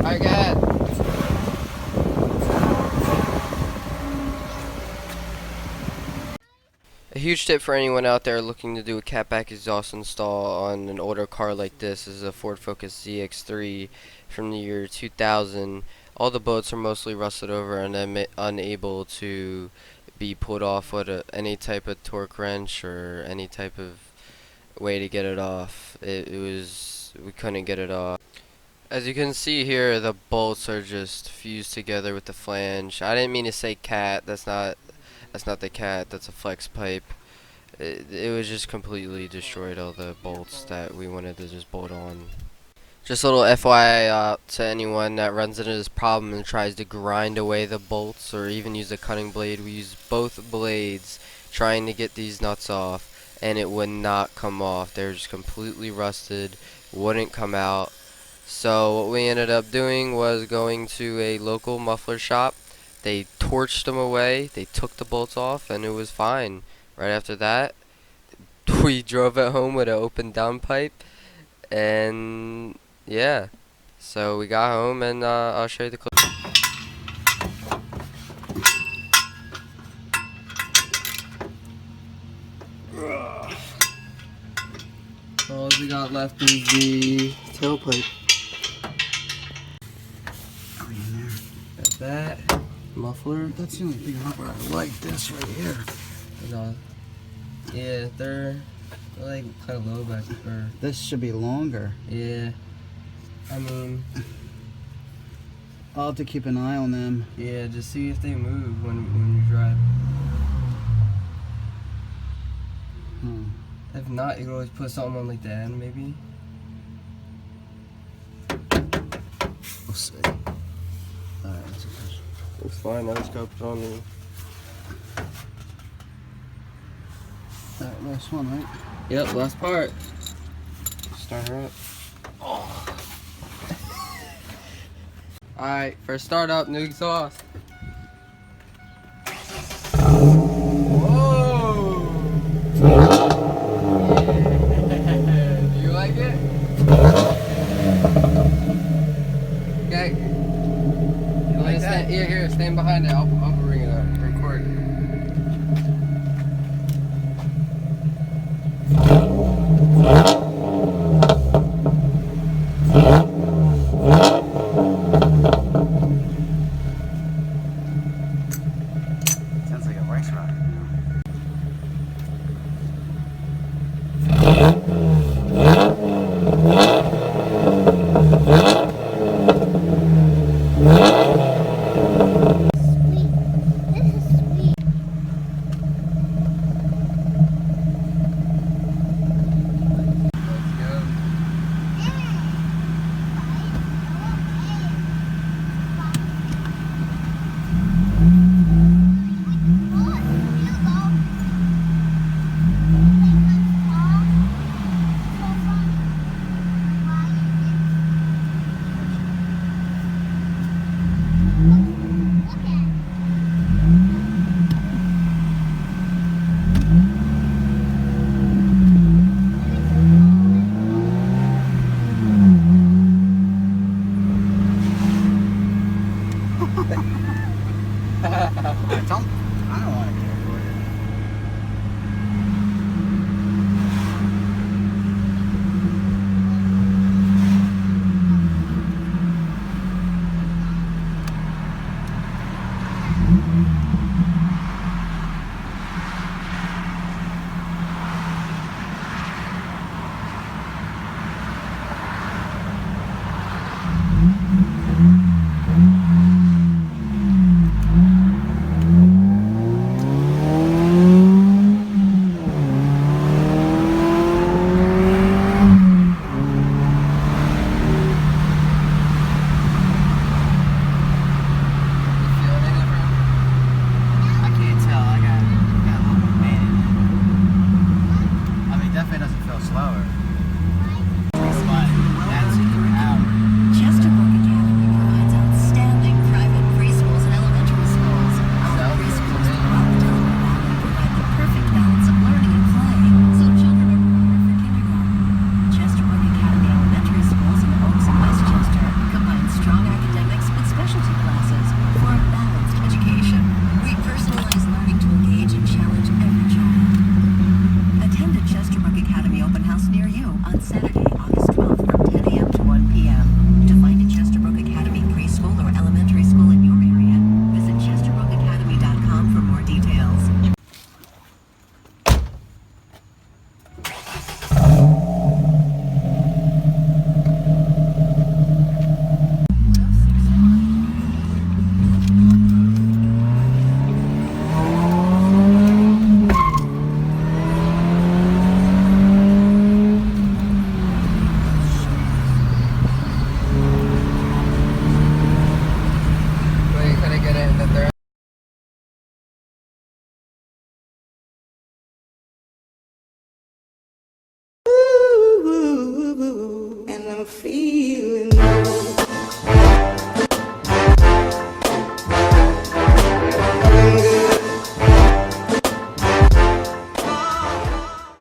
Alright, go ahead. A huge tip for anyone out there looking to do a catback exhaust install on an older car like this is a Ford Focus Zx3 from the year 2000. All the bolts are mostly rusted over and unable to be pulled off with any type of torque wrench or any type of way to get it off. We couldn't get it off. As you can see here, the bolts are just fused together with the flange. I didn't mean to say cat. That's not the cat. That's a flex pipe. It was just completely destroyed, all the bolts that we wanted to just bolt on. Just a little FYI to anyone that runs into this problem and tries to grind away the bolts or even use a cutting blade. We used both blades trying to get these nuts off, and it would not come off. They were just completely rusted, wouldn't come out. So what we ended up doing was going to a local muffler shop. They torched them away, they took the bolts off, and it was fine. Right after that, we drove it home with an open downpipe, and yeah, so we got home, and I'll show you the clip. All we got left is the tailpipe. Got that muffler. That's the only thing I like this right here. Yeah, they're like kind of low back there. This should be longer. Yeah. I mean, I'll have to keep an eye on them. Yeah, just see if they move when you drive. If not, you can always put something on like the end, maybe. We'll see. Alright, that's okay. It's fine, I just got put on there. Alright, last one, right? Yep, last part. Start her up. Alright, for startup, new exhaust. Whoa! Yeah. Do you like it? Okay. You like that? Here, stand behind it. I'll bring it up. Record it. Sounds like a race ride. I don't want to get recorded. Strong feet.